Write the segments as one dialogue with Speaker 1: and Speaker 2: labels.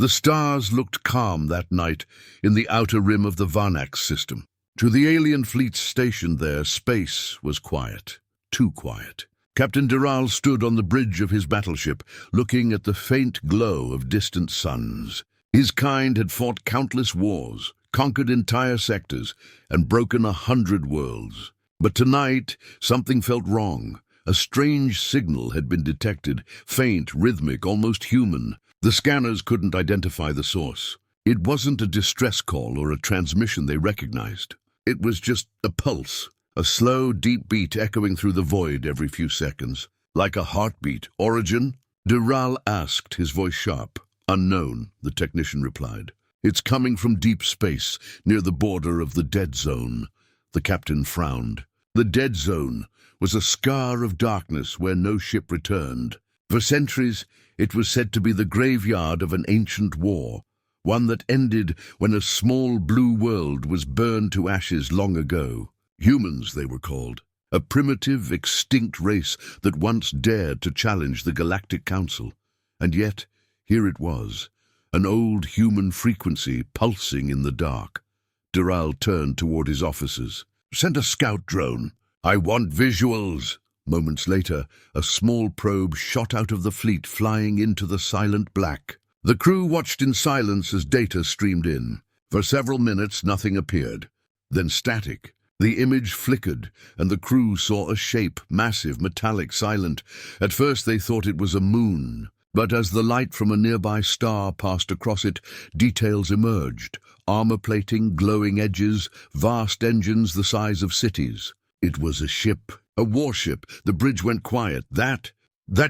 Speaker 1: The stars looked calm that night in the outer rim of the Varnax system. To the alien fleets stationed there, space was quiet. Too quiet. Captain Dural stood on the bridge of his battleship, looking at the faint glow of distant suns. His kind had fought countless wars, conquered entire sectors, and broken 100 worlds. But tonight, something felt wrong. A strange signal had been detected, faint, rhythmic, almost human. The scanners couldn't identify the source. It wasn't a distress call or a transmission they recognized. It was just a pulse, a slow, deep beat echoing through the void every few seconds. Like a heartbeat. Origin? Dural asked, his voice sharp. Unknown, the technician replied. It's coming from deep space, near the border of the dead zone. The captain frowned. The dead zone was a scar of darkness where no ship returned. For centuries, it was said to be the graveyard of an ancient war, one that ended when a small blue world was burned to ashes long ago. Humans, they were called, a primitive, extinct race that once dared to challenge the Galactic Council. And yet, here it was, an old human frequency pulsing in the dark. Dural turned toward his officers. Send a scout drone. I want visuals. Moments later, a small probe shot out of the fleet, flying into the silent black. The crew watched in silence as data streamed in. For several minutes, nothing appeared. Then static. The image flickered, and the crew saw a shape, massive, metallic, silent. At first they thought it was a moon, but as the light from a nearby star passed across it, details emerged. Armor plating, glowing edges, vast engines the size of cities. It was a ship. A warship. The bridge went quiet. That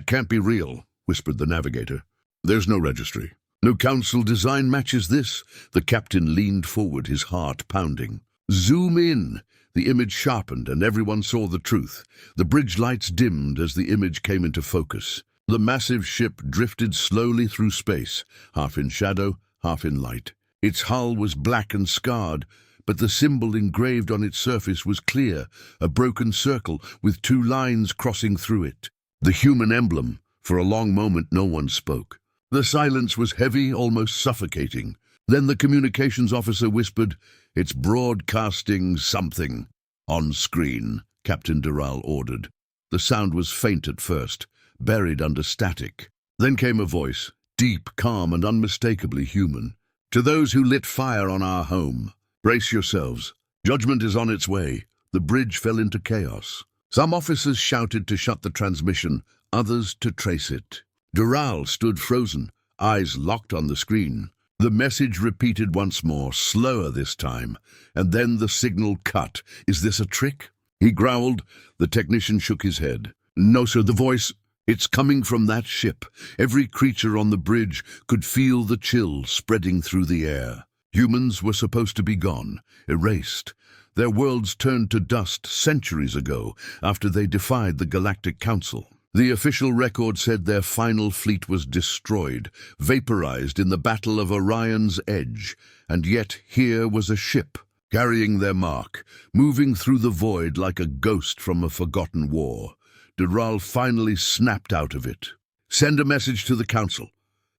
Speaker 1: can't be real, whispered the navigator. There's no registry. No council design matches this. The captain leaned forward, his heart pounding. Zoom in. The image sharpened, and everyone saw the truth. The bridge lights dimmed as the image came into focus. The massive ship drifted slowly through space, half in shadow, half in light. Its hull was black and scarred, but the symbol engraved on its surface was clear, a broken circle with 2 lines crossing through it. The human emblem. For a long moment no one spoke. The silence was heavy, almost suffocating. Then the communications officer whispered, "It's broadcasting something." "On screen," Captain Dural ordered. The sound was faint at first, buried under static. Then came a voice, deep, calm, and unmistakably human. "To those who lit fire on our home, brace yourselves. Judgment is on its way." The bridge fell into chaos. Some officers shouted to shut the transmission, others to trace it. Dural stood frozen, eyes locked on the screen. The message repeated once more, slower this time, and then the signal cut. "Is this a trick?" he growled. The technician shook his head. "No, sir, the voice... It's coming from that ship." Every creature on the bridge could feel the chill spreading through the air. Humans were supposed to be gone, erased. Their worlds turned to dust centuries ago, after they defied the Galactic Council. The official record said their final fleet was destroyed, vaporized in the Battle of Orion's Edge. And yet here was a ship, carrying their mark, moving through the void like a ghost from a forgotten war. Dural finally snapped out of it. "Send a message to the Council.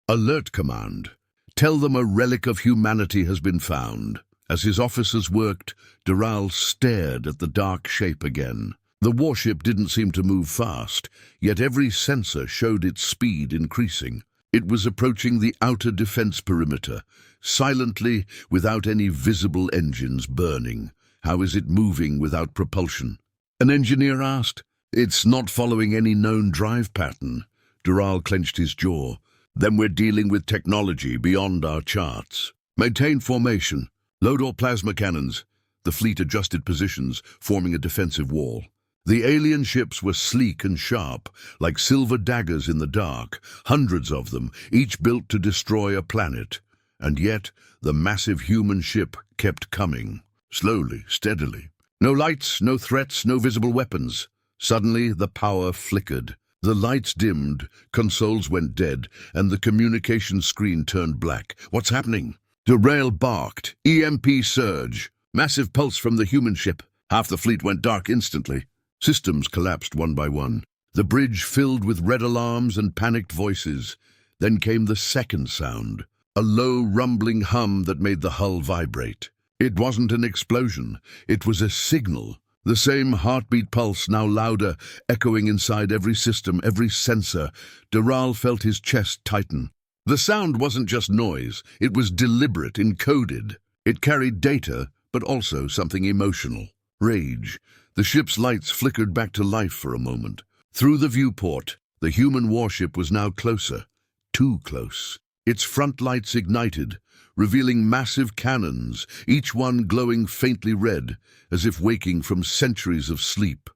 Speaker 1: Alert command. Tell them a relic of humanity has been found." As his officers worked, Dural stared at the dark shape again. The warship didn't seem to move fast, yet every sensor showed its speed increasing. It was approaching the outer defense perimeter, silently, without any visible engines burning. "How is it moving without propulsion?" an engineer asked. "It's not following any known drive pattern." Dural clenched his jaw. "Then we're dealing with technology beyond our charts." "Maintain formation. Load all plasma cannons." The fleet adjusted positions, forming a defensive wall. The alien ships were sleek and sharp, like silver daggers in the dark, hundreds of them, each built to destroy a planet. And yet, the massive human ship kept coming, slowly, steadily. No lights, no threats, no visible weapons. Suddenly, the power flickered. The lights dimmed, consoles went dead, and the communication screen turned black. "What's happening?" Dural barked. "EMP surge. Massive pulse from the human ship." Half the fleet went dark instantly. Systems collapsed one by one. The bridge filled with red alarms and panicked voices. Then came the second sound. a low, rumbling hum that made the hull vibrate. It wasn't an explosion, it was a signal. The same heartbeat pulse, now louder, echoing inside every system, every sensor. Dural felt his chest tighten. The sound wasn't just noise, it was deliberate, encoded. It carried data, but also something emotional. Rage. The ship's lights flickered back to life for a moment. Through the viewport, the human warship was now closer. Too close. Its front lights ignited, revealing massive cannons, each one glowing faintly red, as if waking from centuries of sleep.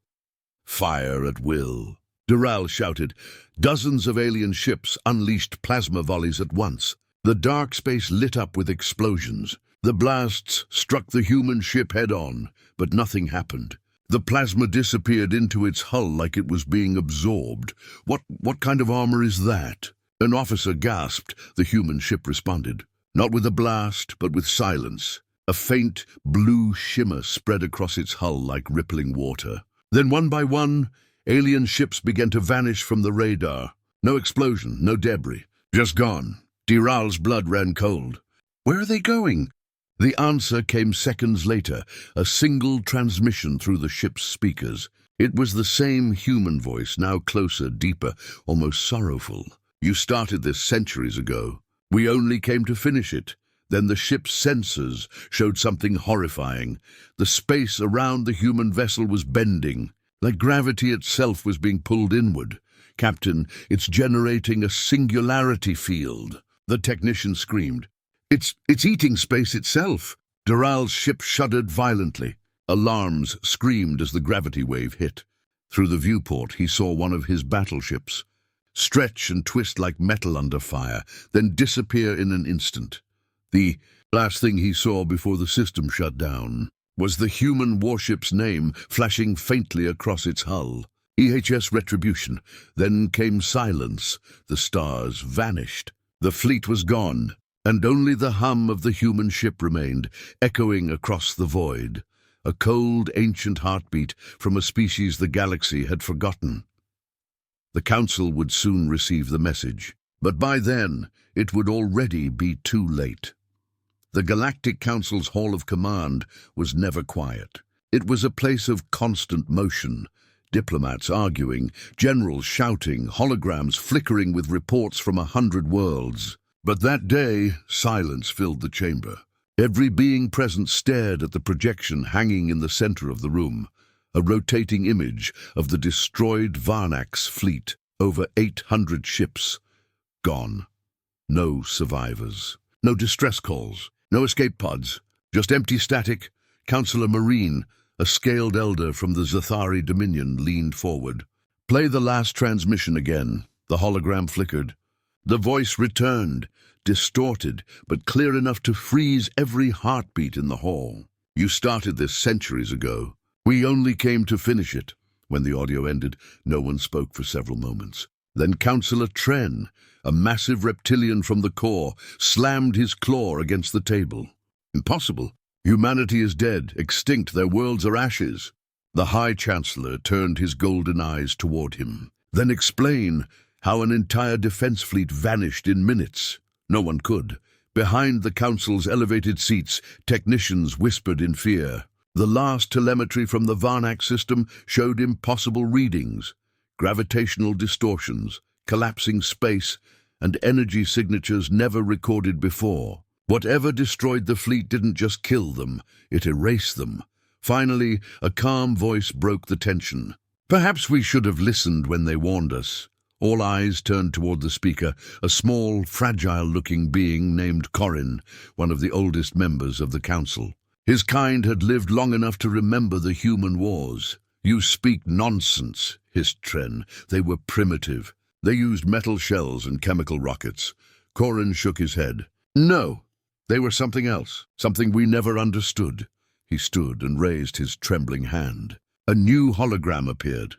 Speaker 1: Fire at will. Dural shouted. Dozens of alien ships unleashed plasma volleys at once. The dark space lit up with explosions. The blasts struck the human ship head-on, but nothing happened. The plasma disappeared into its hull like it was being absorbed. What kind of armor is that? An officer gasped. The human ship responded. Not with a blast, but with silence. A faint, blue shimmer spread across its hull like rippling water. Then one by one, alien ships began to vanish from the radar. No explosion, no debris. Just gone. Dural's blood ran cold. Where are they going? The answer came seconds later, a single transmission through the ship's speakers. It was the same human voice, now closer, deeper, almost sorrowful. You started this centuries ago. We only came to finish it. Then the ship's sensors showed something horrifying. The space around the human vessel was bending, like gravity itself was being pulled inward. Captain, it's generating a singularity field. The technician screamed. It's eating space itself. Dural's ship shuddered violently. Alarms screamed as the gravity wave hit. Through the viewport, he saw one of his battleships stretch and twist like metal under fire, then disappear in an instant. The last thing he saw before the system shut down was the human warship's name flashing faintly across its hull. E.H.S. Retribution. Then came silence. The stars vanished. The fleet was gone, and only the hum of the human ship remained, echoing across the void. A cold, ancient heartbeat from a species the galaxy had forgotten. The Council would soon receive the message, but by then it would already be too late. The Galactic Council's Hall of Command was never quiet. It was a place of constant motion. Diplomats arguing, generals shouting, holograms flickering with reports from 100 worlds. But that day, silence filled the chamber. Every being present stared at the projection hanging in the center of the room, a rotating image of the destroyed Varnax fleet, over 800 ships. Gone. No survivors. No distress calls. No escape pods. Just empty static. Councillor Marine, a scaled elder from the Zathari Dominion, leaned forward. Play the last transmission again. The hologram flickered. The voice returned, distorted, but clear enough to freeze every heartbeat in the hall. You started this centuries ago. We only came to finish it. When the audio ended, no one spoke for several moments. Then Councillor Tren, a massive reptilian from the core, slammed his claw against the table. Impossible. Humanity is dead, extinct, their worlds are ashes. The High Chancellor turned his golden eyes toward him. Then explain how an entire defense fleet vanished in minutes. No one could. Behind the Council's elevated seats, technicians whispered in fear. The last telemetry from the Varnax system showed impossible readings. Gravitational distortions, collapsing space, and energy signatures never recorded before. Whatever destroyed the fleet didn't just kill them, it erased them. Finally, a calm voice broke the tension. Perhaps we should have listened when they warned us. All eyes turned toward the speaker, a small, fragile-looking being named Corin, one of the oldest members of the Council. His kind had lived long enough to remember the human wars. You speak nonsense, hissed Tren. They were primitive. They used metal shells and chemical rockets. Corin shook his head. No, they were something else, something we never understood. He stood and raised his trembling hand. A new hologram appeared,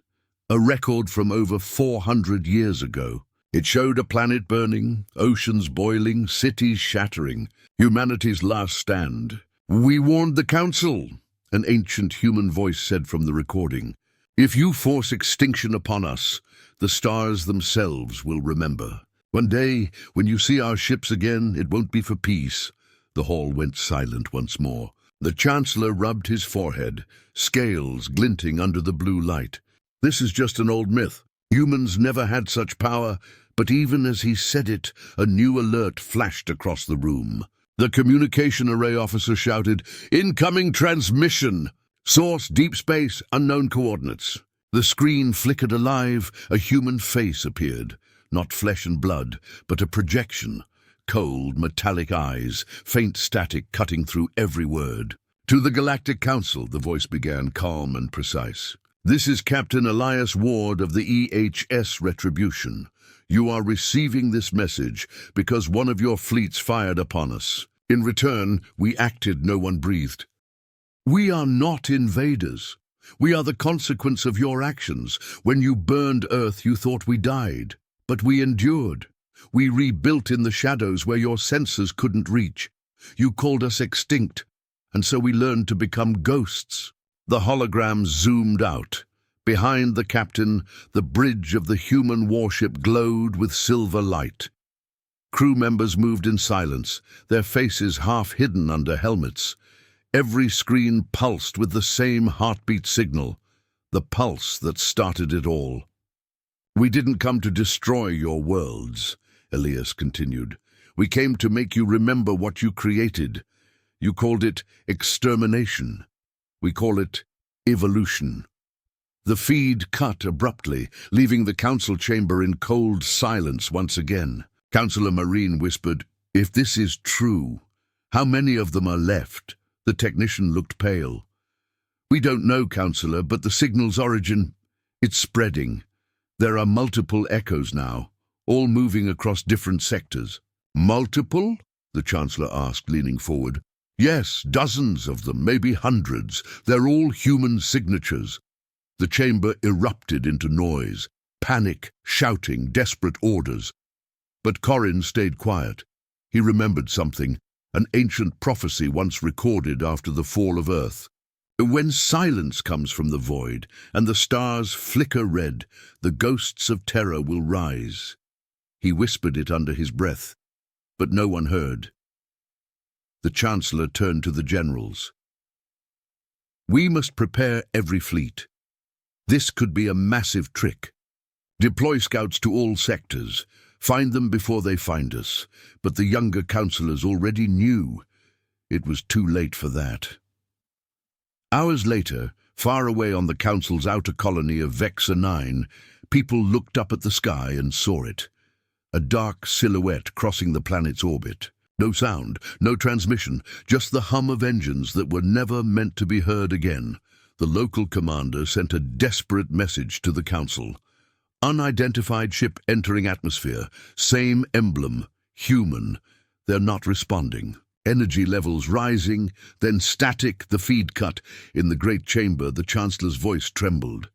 Speaker 1: a record from over 400 years ago. It showed a planet burning, oceans boiling, cities shattering, humanity's last stand. We warned the Council, an ancient human voice said from the recording. If you force extinction upon us, the stars themselves will remember. One day, when you see our ships again, it won't be for peace." The hall went silent once more. The Chancellor rubbed his forehead, scales glinting under the blue light. "This is just an old myth. Humans never had such power," but even as he said it, a new alert flashed across the room. The communication array officer shouted, "Incoming transmission! Source, deep space, unknown coordinates." The screen flickered alive, a human face appeared. Not flesh and blood, but a projection. Cold, metallic eyes, faint static cutting through every word. "To the Galactic Council," the voice began, calm and precise. "This is Captain Elias Ward of the E.H.S. Retribution. You are receiving this message because one of your fleets fired upon us. In return, we acted, no one breathed. We are not invaders. We are the consequence of your actions. When you burned Earth, you thought we died. But we endured. We rebuilt in the shadows where your sensors couldn't reach. You called us extinct, and so we learned to become ghosts." The hologram zoomed out. Behind the captain, the bridge of the human warship glowed with silver light. Crew members moved in silence, their faces half hidden under helmets. Every screen pulsed with the same heartbeat signal, the pulse that started it all. "We didn't come to destroy your worlds," Elias continued. "We came to make you remember what you created. You called it extermination. We call it evolution." The feed cut abruptly, leaving the council chamber in cold silence once again. Councillor Marine whispered, "If this is true, how many of them are left?" The technician looked pale. "We don't know, Councillor, but the signal's origin, it's spreading. There are multiple echoes now, all moving across different sectors." "Multiple?" the Chancellor asked, leaning forward. "Yes, dozens of them, maybe hundreds. They're all human signatures." The chamber erupted into noise, panic, shouting, desperate orders. But Corin stayed quiet. He remembered something, an ancient prophecy once recorded after the fall of Earth. "When silence comes from the void, and the stars flicker red, the ghosts of terror will rise." He whispered it under his breath, but no one heard. The Chancellor turned to the generals. "We must prepare every fleet. This could be a massive trick. Deploy scouts to all sectors. Find them before they find us." But the younger councillors already knew. It was too late for that. Hours later, far away on the council's outer colony of Vecsa 9, people looked up at the sky and saw it. A dark silhouette crossing the planet's orbit. No sound, no transmission, just the hum of engines that were never meant to be heard again. The local commander sent a desperate message to the council. "Unidentified ship entering atmosphere. Same emblem. Human. They're not responding." Energy levels rising, then static, the feed cut. In the great chamber, the Chancellor's voice trembled.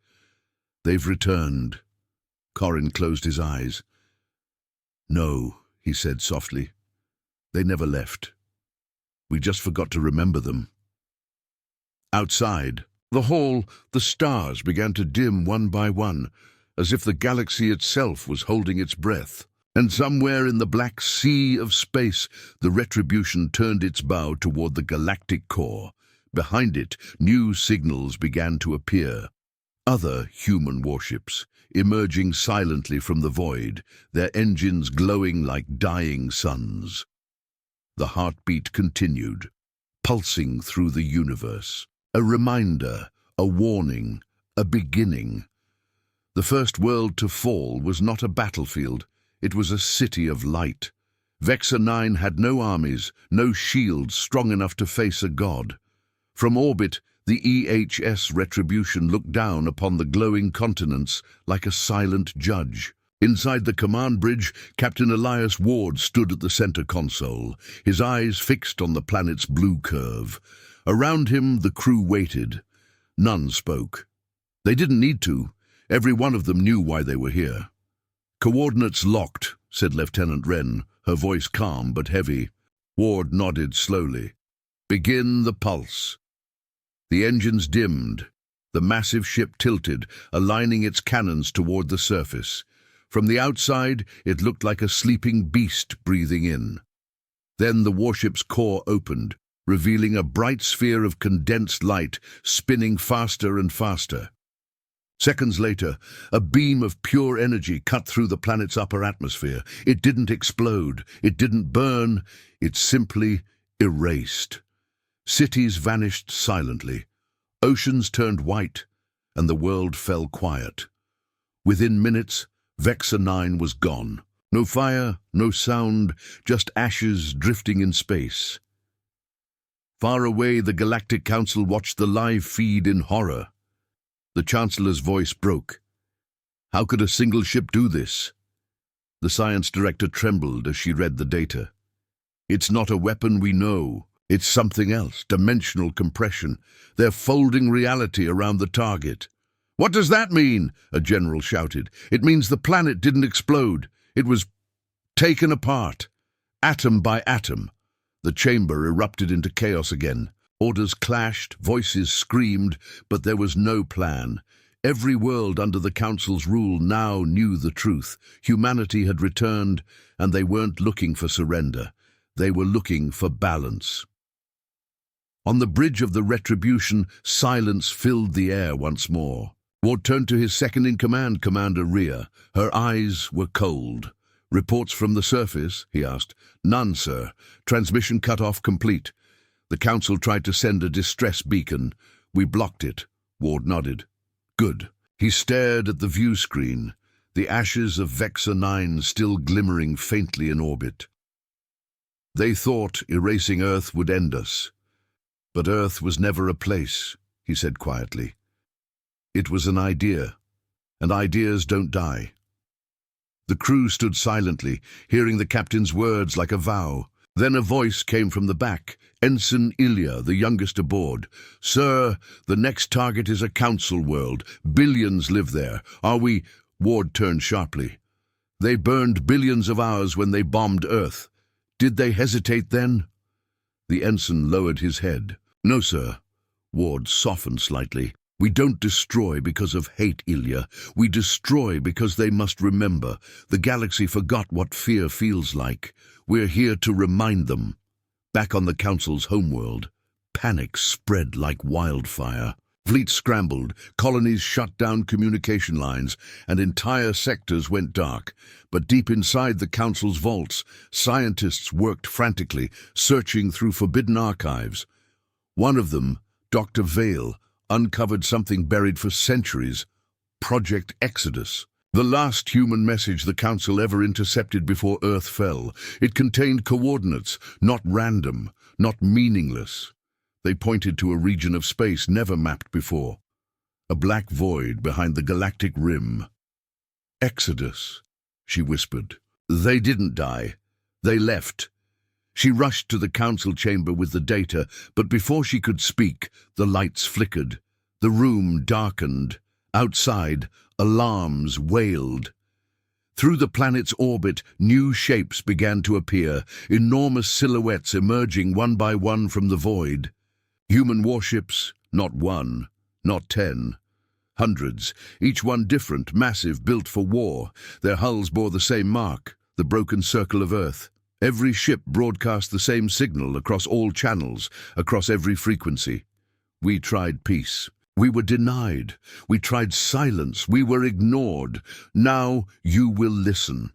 Speaker 1: "They've returned." Corin closed his eyes. "No," he said softly. "They never left. We just forgot to remember them." Outside the hall, the stars began to dim one by one, as if the galaxy itself was holding its breath. And somewhere in the black sea of space, the Retribution turned its bow toward the galactic core. Behind it, new signals began to appear. Other human warships, emerging silently from the void, their engines glowing like dying suns. The heartbeat continued, pulsing through the universe. A reminder, a warning, a beginning. The first world to fall was not a battlefield. It was a city of light. Vecsa 9 had no armies, no shields strong enough to face a god. From orbit, the E.H.S. Retribution looked down upon the glowing continents like a silent judge. Inside the command bridge, Captain Elias Ward stood at the center console, his eyes fixed on the planet's blue curve. Around him, the crew waited. None spoke. They didn't need to. Every one of them knew why they were here. "Coordinates locked," said Lieutenant Wren, her voice calm but heavy. Ward nodded slowly. "Begin the pulse." The engines dimmed. The massive ship tilted, aligning its cannons toward the surface. From the outside, it looked like a sleeping beast breathing in. Then the warship's core opened, revealing a bright sphere of condensed light spinning faster and faster. Seconds later, a beam of pure energy cut through the planet's upper atmosphere. It didn't explode, it didn't burn, it simply erased. Cities vanished silently, oceans turned white, and the world fell quiet. Within minutes, Vector 9 was gone. No fire, no sound, just ashes drifting in space. Far away, the Galactic Council watched the live feed in horror. The Chancellor's voice broke. How could a single ship do this? The science director trembled as she read the data. It's not a weapon we know. It's something else, dimensional compression. They're folding reality around the target. What does that mean? A general shouted. It means the planet didn't explode. It was taken apart, atom by atom. The chamber erupted into chaos again. Orders clashed, voices screamed, but there was no plan. Every world under the Council's rule now knew the truth. Humanity had returned, and they weren't looking for surrender. They were looking for balance. On the bridge of the Retribution, silence filled the air once more. Ward turned to his second-in-command, Commander Rhea. Her eyes were cold. Reports from the surface? He asked. None, sir. Transmission cut off complete. The Council tried to send a distress beacon. We blocked it. Ward nodded. Good. He stared at the view screen, the ashes of Vector 9 still glimmering faintly in orbit. They thought erasing Earth would end us. But Earth was never a place, he said quietly. It was an idea, and ideas don't die. The crew stood silently, hearing the captain's words like a vow. Then a voice came from the back, Ensign Ilya, the youngest aboard. Sir, the next target is a council world. Billions live there. Are we— Ward turned sharply. They burned billions of hours when they bombed Earth. Did they hesitate then? The ensign lowered his head. No, sir. Ward softened slightly. We don't destroy because of hate, Ilya. We destroy because they must remember. The galaxy forgot what fear feels like. We're here to remind them. Back on the Council's homeworld, panic spread like wildfire. Fleets scrambled, colonies shut down communication lines, and entire sectors went dark. But deep inside the Council's vaults, scientists worked frantically, searching through forbidden archives. One of them, Dr. Vale, uncovered something buried for centuries, Project Exodus. The last human message the Council ever intercepted before Earth fell. It contained coordinates, not random, not meaningless. They pointed to a region of space never mapped before. A black void behind the galactic rim. Exodus, she whispered. They didn't die. They left. She rushed to the council chamber with the data, but before she could speak, the lights flickered. The room darkened. Outside, alarms wailed. Through the planet's orbit, new shapes began to appear, enormous silhouettes emerging one by one from the void. Human warships, not one, not 10. Hundreds, each one different, massive, built for war. Their hulls bore the same mark, the broken circle of Earth. Every ship broadcast the same signal across all channels, across every frequency. We tried peace. We were denied. We tried silence. We were ignored. Now you will listen.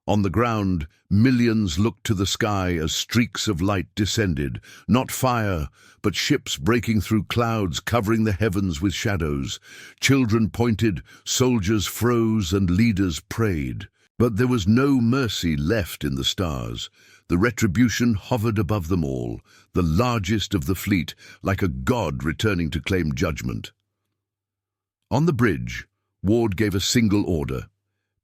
Speaker 1: On the ground, millions looked to the sky as streaks of light descended. Not fire, but ships breaking through clouds, covering the heavens with shadows. Children pointed, soldiers froze, and leaders prayed. But there was no mercy left in the stars. The Retribution hovered above them all, the largest of the fleet, like a god returning to claim judgment. On the bridge, Ward gave a single order.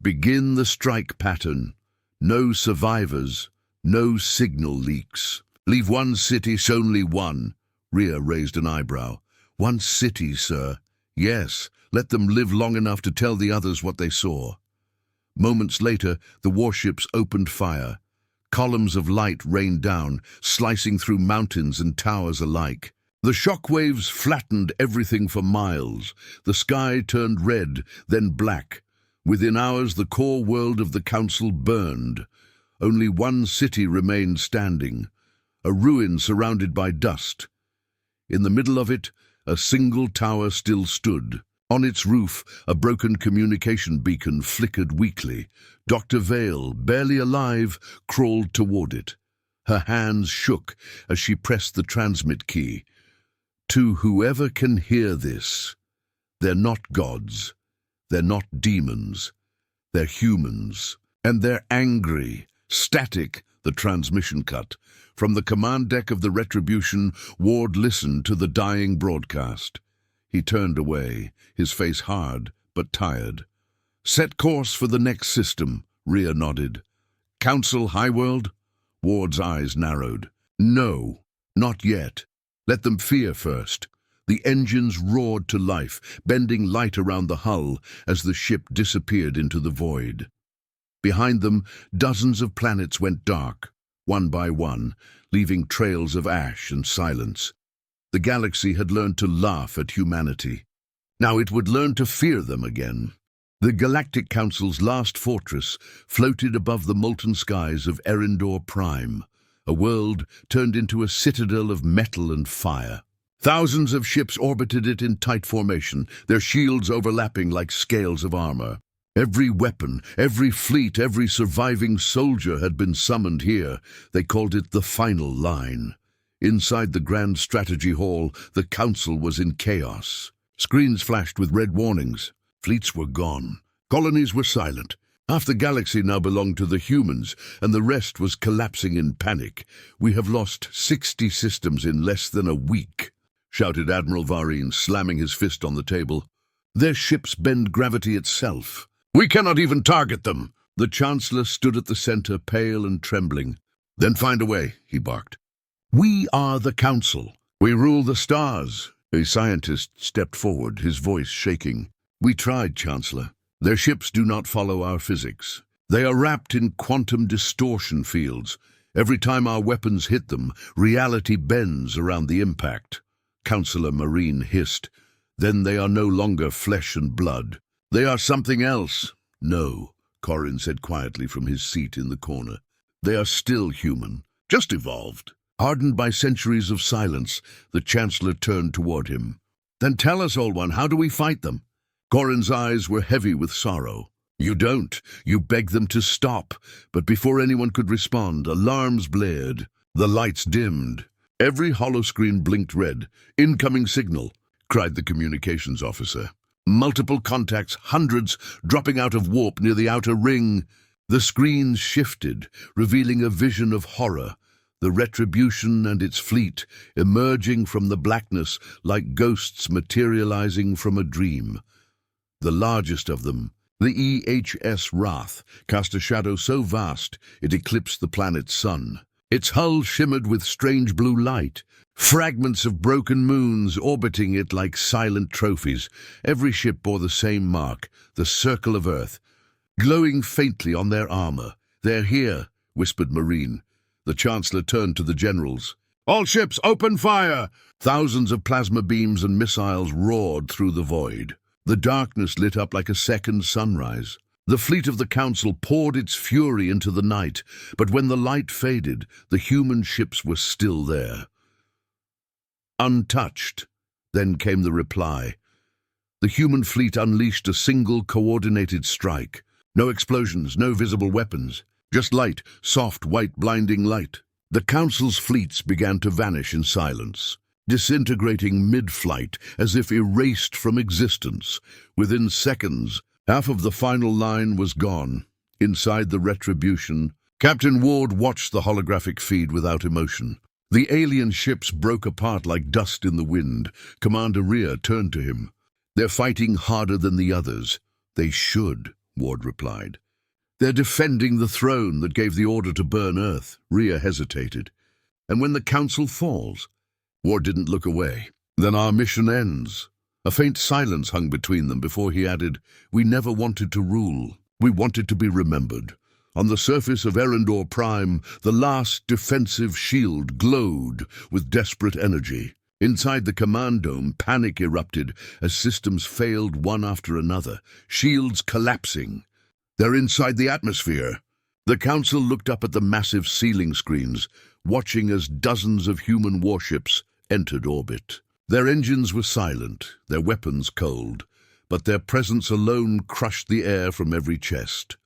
Speaker 1: Begin the strike pattern. No survivors, no signal leaks. Leave one city, only one. Rhea raised an eyebrow. One city, sir. Yes, let them live long enough to tell the others what they saw. Moments later, the warships opened fire. Columns of light rained down, slicing through mountains and towers alike. The shockwaves flattened everything for miles. The sky turned red, then black. Within hours, the core world of the Council burned. Only one city remained standing, a ruin surrounded by dust. In the middle of it, a single tower still stood. On its roof, a broken communication beacon flickered weakly. Dr. Vale, barely alive, crawled toward it. Her hands shook as she pressed the transmit key. To whoever can hear this, they're not gods, they're not demons, they're humans, and they're angry. Static, the transmission cut. From the command deck of the Retribution, Ward listened to the dying broadcast. He turned away, his face hard but tired. Set course for the next system, Rhea nodded. Council Highworld? Ward's eyes narrowed. No, not yet. Let them fear first. The engines roared to life, bending light around the hull as the ship disappeared into the void. Behind them, dozens of planets went dark, one by one, leaving trails of ash and silence. The galaxy had learned to laugh at humanity. Now it would learn to fear them again. The Galactic Council's last fortress floated above the molten skies of Erindor Prime, a world turned into a citadel of metal and fire. Thousands of ships orbited it in tight formation, their shields overlapping like scales of armor. Every weapon, every fleet, every surviving soldier had been summoned here. They called it the final line. Inside the Grand Strategy Hall, the Council was in chaos. Screens flashed with red warnings. Fleets were gone. Colonies were silent. Half the galaxy now belonged to the humans, and the rest was collapsing in panic. We have lost 60 systems in less than a week, shouted Admiral Varine, slamming his fist on the table. Their ships bend gravity itself. We cannot even target them. The Chancellor stood at the center, pale and trembling. Then find a way, he barked. We are the Council. We rule the stars. A scientist stepped forward, his voice shaking. We tried, Chancellor. Their ships do not follow our physics. They are wrapped in quantum distortion fields. Every time our weapons hit them, reality bends around the impact. Councillor Marine hissed. Then they are no longer flesh and blood. They are something else. No, Corrin said quietly from his seat in the corner. They are still human, just evolved. Hardened by centuries of silence, the Chancellor turned toward him. Then tell us, Old One, how do we fight them? Corrin's eyes were heavy with sorrow. You don't. You beg them to stop. But before anyone could respond, alarms blared. The lights dimmed. Every holoscreen blinked red. Incoming signal, cried the communications officer. Multiple contacts, hundreds, dropping out of warp near the outer ring. The screens shifted, revealing a vision of horror. The Retribution and its fleet emerging from the blackness like ghosts materializing from a dream. The largest of them, the E.H.S. Wrath, cast a shadow so vast it eclipsed the planet's sun. Its hull shimmered with strange blue light, fragments of broken moons orbiting it like silent trophies. Every ship bore the same mark, the circle of Earth, glowing faintly on their armor. They're here, whispered Marine. The Chancellor turned to the generals. All ships, open fire! Thousands of plasma beams and missiles roared through the void. The darkness lit up like a second sunrise. The fleet of the Council poured its fury into the night, but when the light faded, the human ships were still there. Untouched. Then came the reply. The human fleet unleashed a single coordinated strike. No explosions, no visible weapons. Just light, soft, white, blinding light. The Council's fleets began to vanish in silence, disintegrating mid-flight as if erased from existence. Within seconds, half of the final line was gone. Inside the Retribution, Captain Ward watched the holographic feed without emotion. The alien ships broke apart like dust in the wind. Commander Rhea turned to him. They're fighting harder than the others. They should, Ward replied. They're defending the throne that gave the order to burn Earth. Rhea hesitated. And when the Council falls? Ward didn't look away. Then our mission ends. A faint silence hung between them before he added, We never wanted to rule. We wanted to be remembered. On the surface of Erindor Prime, the last defensive shield glowed with desperate energy. Inside the command dome, panic erupted as systems failed one after another, shields collapsing. "They're inside the atmosphere." The Council looked up at the massive ceiling screens, watching as dozens of human warships entered orbit. Their engines were silent, their weapons cold, but their presence alone crushed the air from every chest.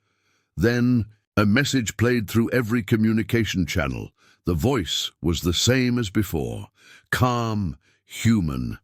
Speaker 1: Then, a message played through every communication channel. The voice was the same as before, calm, human.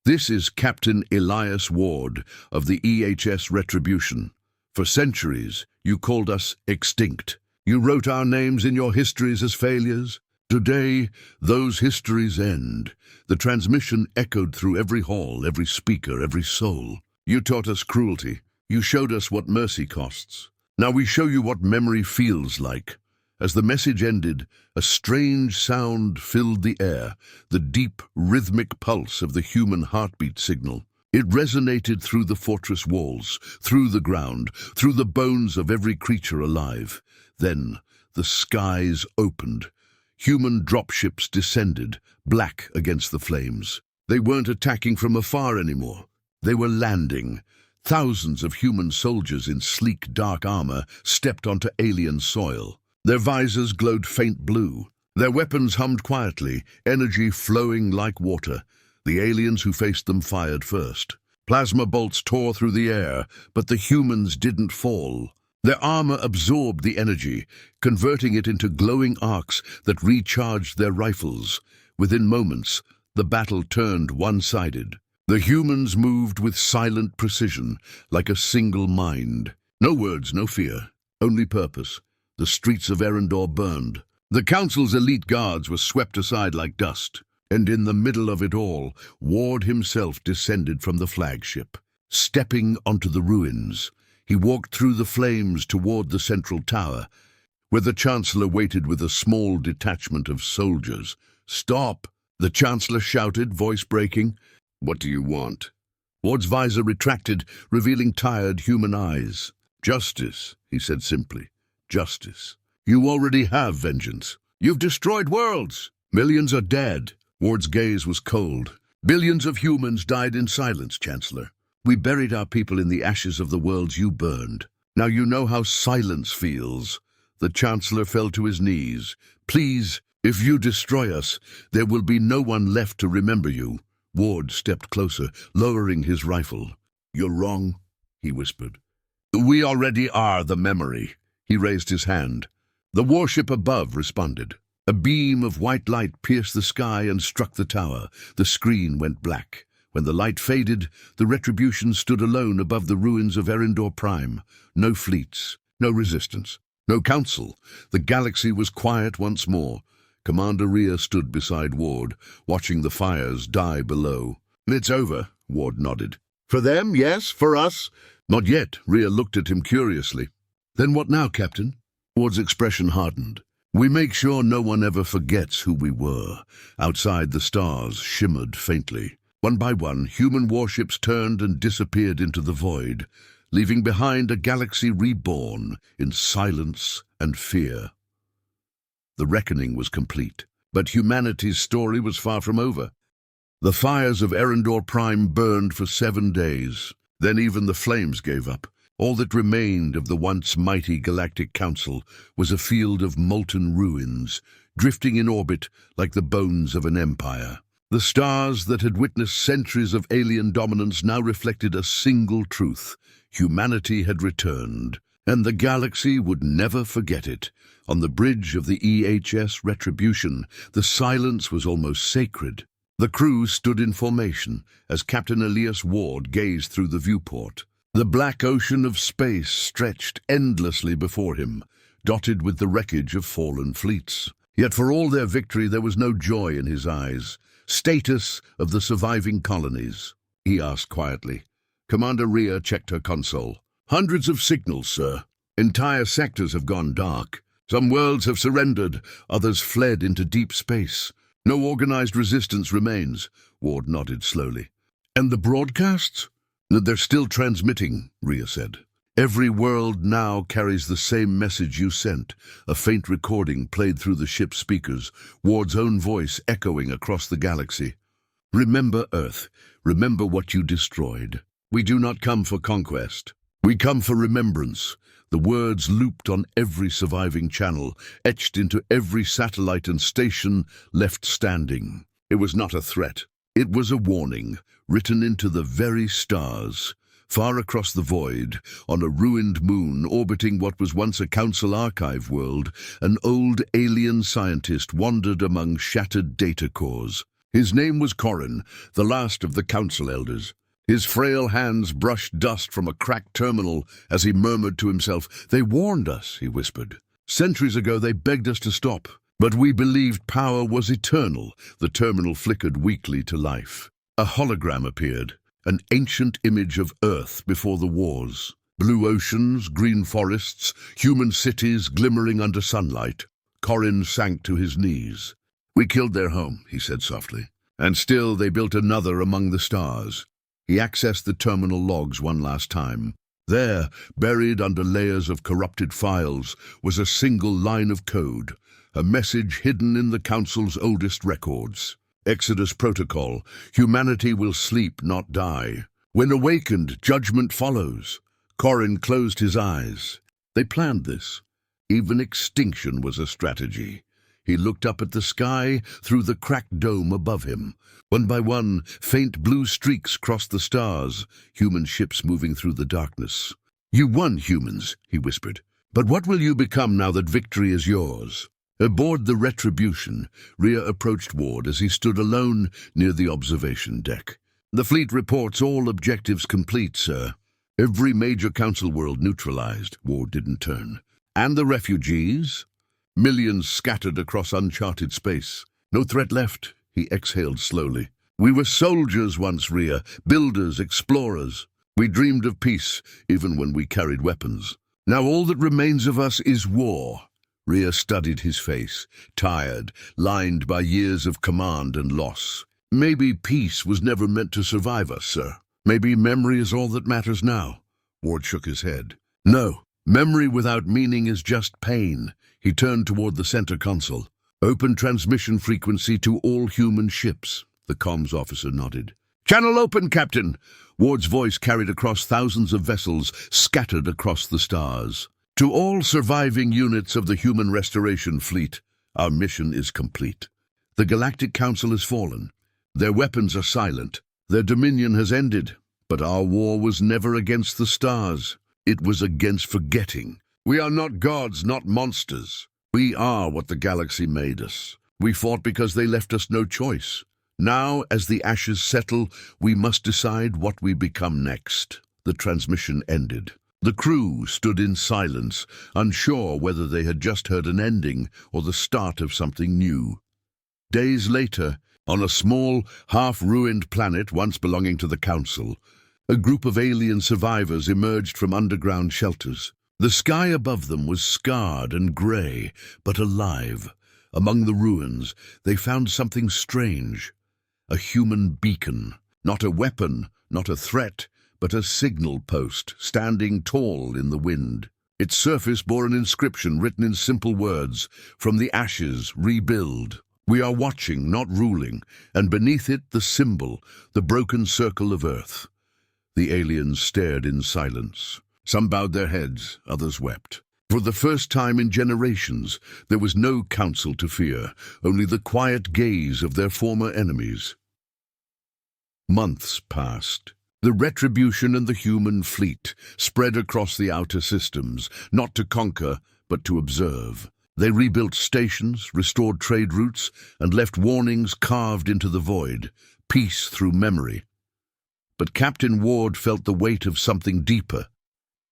Speaker 1: "This is Captain Elias Ward of the E.H.S. Retribution. For centuries, you called us extinct. You wrote our names in your histories as failures. Today, those histories end." The transmission echoed through every hall, every speaker, every soul. "You taught us cruelty. You showed us what mercy costs. Now we show you what memory feels like." As the message ended, a strange sound filled the air, the deep, rhythmic pulse of the human heartbeat signal. It resonated through the fortress walls, through the ground, through the bones of every creature alive. Then the skies opened. Human dropships descended, black against the flames. They weren't attacking from afar anymore. They were landing. Thousands of human soldiers in sleek, dark armor stepped onto alien soil. Their visors glowed faint blue. Their weapons hummed quietly, energy flowing like water. The aliens who faced them fired first. Plasma bolts tore through the air, but the humans didn't fall. Their armor absorbed the energy, converting it into glowing arcs that recharged their rifles. Within moments, the battle turned one-sided. The humans moved with silent precision, like a single mind. No words, no fear, only purpose. The streets of Erendor burned. The Council's elite guards were swept aside like dust. And in the middle of it all, Ward himself descended from the flagship. Stepping onto the ruins, he walked through the flames toward the central tower, where the Chancellor waited with a small detachment of soldiers. "Stop!" the Chancellor shouted, voice breaking. "What do you want?" Ward's visor retracted, revealing tired human eyes. "Justice," he said simply. "Justice. You already have vengeance. You've destroyed worlds. Millions are dead." Ward's gaze was cold. "Billions of humans died in silence, Chancellor. We buried our people in the ashes of the worlds you burned. Now you know how silence feels." The Chancellor fell to his knees. "Please, if you destroy us, there will be no one left to remember you." Ward stepped closer, lowering his rifle. "You're wrong," he whispered. "We already are the memory." He raised his hand. The warship above responded. A beam of white light pierced the sky and struck the tower. The screen went black. When the light faded, the Retribution stood alone above the ruins of Erendor Prime. No fleets, no resistance, no council. The galaxy was quiet once more. Commander Rhea stood beside Ward, watching the fires die below. "It's over," Ward nodded. "For them, yes. For us, not yet." Rhea looked at him curiously. "Then what now, Captain?" Ward's expression hardened. "We make sure no one ever forgets who we were." Outside, the stars shimmered faintly. One by one, human warships turned and disappeared into the void, leaving behind a galaxy reborn in silence and fear. The reckoning was complete, but humanity's story was far from over. The fires of Erendor Prime burned for 7 days. Then even the flames gave up. All that remained of the once mighty Galactic Council was a field of molten ruins, drifting in orbit like the bones of an empire. The stars that had witnessed centuries of alien dominance now reflected a single truth: humanity had returned, and the galaxy would never forget it. On the bridge of the E.H.S. Retribution, the silence was almost sacred. The crew stood in formation as Captain Elias Ward gazed through the viewport. The black ocean of space stretched endlessly before him, dotted with the wreckage of fallen fleets. Yet for all their victory, there was no joy in his eyes. "Status of the surviving colonies?" he asked quietly. Commander Rhea checked her console. "Hundreds of signals, sir. Entire sectors have gone dark. Some worlds have surrendered, others fled into deep space. No organized resistance remains." Ward nodded slowly. "And the broadcasts?" "They're still transmitting," Rhea said. "Every world now carries the same message you sent." A faint recording played through the ship's speakers, Ward's own voice echoing across the galaxy. Remember, Earth. Remember what you destroyed. We do not come for conquest. We come for remembrance. The words looped on every surviving channel, etched into every satellite and station left standing. It was not a threat. It was a warning, written into the very stars. Far across the void, on a ruined moon orbiting what was once a Council archive world, an old alien scientist wandered among shattered data cores. His name was Corin, the last of the Council elders. His frail hands brushed dust from a cracked terminal as he murmured to himself. "They warned us," he whispered. "Centuries ago they begged us to stop. But we believed power was eternal." The terminal flickered weakly to life. A hologram appeared, an ancient image of Earth before the wars. Blue oceans, green forests, human cities glimmering under sunlight. Corin sank to his knees. "We killed their home," he said softly. "And still they built another among the stars." He accessed the terminal logs one last time. There, buried under layers of corrupted files, was a single line of code, a message hidden in the Council's oldest records. Exodus Protocol: humanity will sleep, not die. When awakened, judgment follows. Corin closed his eyes. They planned this. Even extinction was a strategy. He looked up at the sky through the cracked dome above him. One by one, faint blue streaks crossed the stars, human ships moving through the darkness. "You won, humans," he whispered. "But what will you become now that victory is yours?" Aboard the Retribution, Rhea approached Ward as he stood alone near the observation deck. "The fleet reports all objectives complete, sir. Every major Council world neutralized." Ward didn't turn. "And the refugees?" "Millions scattered across uncharted space. No threat left." He exhaled slowly. "We were soldiers once, Rhea, builders, explorers. We dreamed of peace, even when we carried weapons. Now all that remains of us is war." Rhea studied his face, tired, lined by years of command and loss. "Maybe peace was never meant to survive us, sir. Maybe memory is all that matters now." Ward shook his head. "No, memory without meaning is just pain." He turned toward the center console. "Open transmission frequency to all human ships." The comms officer nodded. "Channel open, Captain!" Ward's voice carried across thousands of vessels scattered across the stars. "To all surviving units of the Human Restoration Fleet, our mission is complete. The Galactic Council has fallen. Their weapons are silent. Their dominion has ended. But our war was never against the stars. It was against forgetting. We are not gods, not monsters. We are what the galaxy made us. We fought because they left us no choice. Now, as the ashes settle, we must decide what we become next." The transmission ended. The crew stood in silence, unsure whether they had just heard an ending or the start of something new. Days later, on a small, half-ruined planet once belonging to the Council, a group of alien survivors emerged from underground shelters. The sky above them was scarred and grey, but alive. Among the ruins, they found something strange. A human beacon. Not a weapon, not a threat, but a signal post, standing tall in the wind. Its surface bore an inscription written in simple words: "From the ashes, rebuild. We are watching, not ruling," and beneath it the symbol, the broken circle of Earth. The aliens stared in silence. Some bowed their heads, others wept. For the first time in generations, there was no council to fear, only the quiet gaze of their former enemies. Months passed. The Retribution and the human fleet spread across the outer systems, not to conquer, but to observe. They rebuilt stations, restored trade routes, and left warnings carved into the void, peace through memory. But Captain Ward felt the weight of something deeper,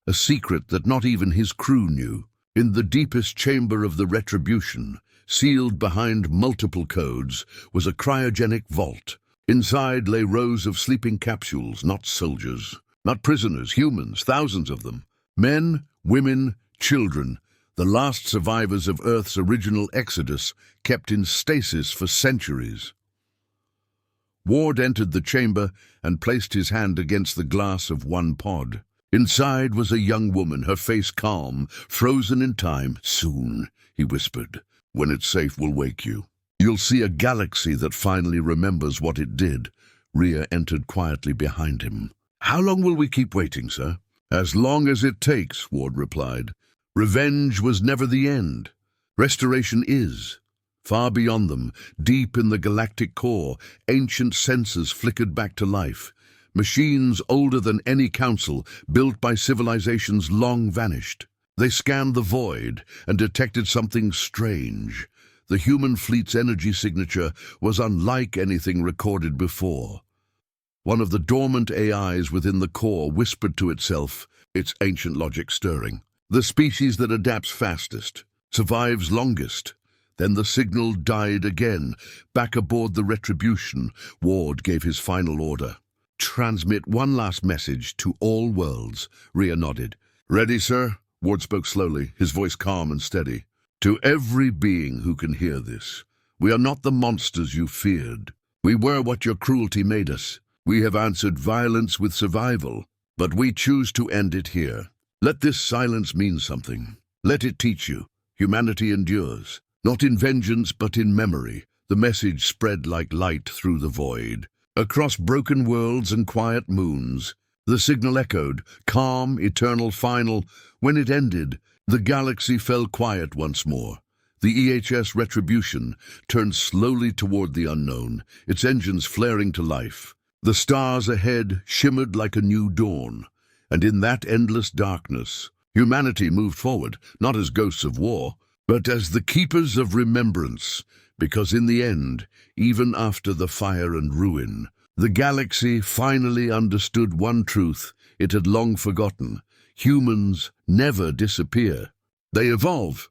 Speaker 1: a secret that not even his crew knew. In the deepest chamber of the Retribution, sealed behind multiple codes, was a cryogenic vault. Inside lay rows of sleeping capsules, not soldiers, not prisoners, humans, thousands of them. Men, women, children, the last survivors of Earth's original exodus, kept in stasis for centuries. Ward entered the chamber and placed his hand against the glass of one pod. Inside was a young woman, her face calm, frozen in time. "Soon," he whispered. "When it's safe, we'll wake you." You'll see a galaxy that finally remembers what it did. Rhea entered quietly behind him. How long will we keep waiting, sir? As long as it takes, Ward replied. Revenge was never the end. Restoration is. Far beyond them, deep in the galactic core, ancient sensors flickered back to life. Machines older than any council, built by civilizations long vanished. They scanned the void and detected something strange. The human fleet's energy signature was unlike anything recorded before. One of the dormant AIs within the core whispered to itself, its ancient logic stirring. The species that adapts fastest, survives longest. Then the signal died again. Back aboard the Retribution, Ward gave his final order. Transmit one last message to all worlds. Rhea nodded. Ready, sir? Ward spoke slowly, his voice calm and steady. To every being who can hear this, we are not the monsters you feared. We were what your cruelty made us. We have answered violence with survival, but we choose to end it here. Let this silence mean something. Let it teach you. Humanity endures. Not in vengeance, but in memory. The message spread like light through the void. Across broken worlds and quiet moons, the signal echoed, calm, eternal, final. When it ended, the galaxy fell quiet once more. The E.H.S. Retribution turned slowly toward the unknown, its engines flaring to life. The stars ahead shimmered like a new dawn, and in that endless darkness, humanity moved forward, not as ghosts of war, but as the keepers of remembrance, because in the end, even after the fire and ruin, the galaxy finally understood one truth it had long forgotten. Humans never disappear. They evolve,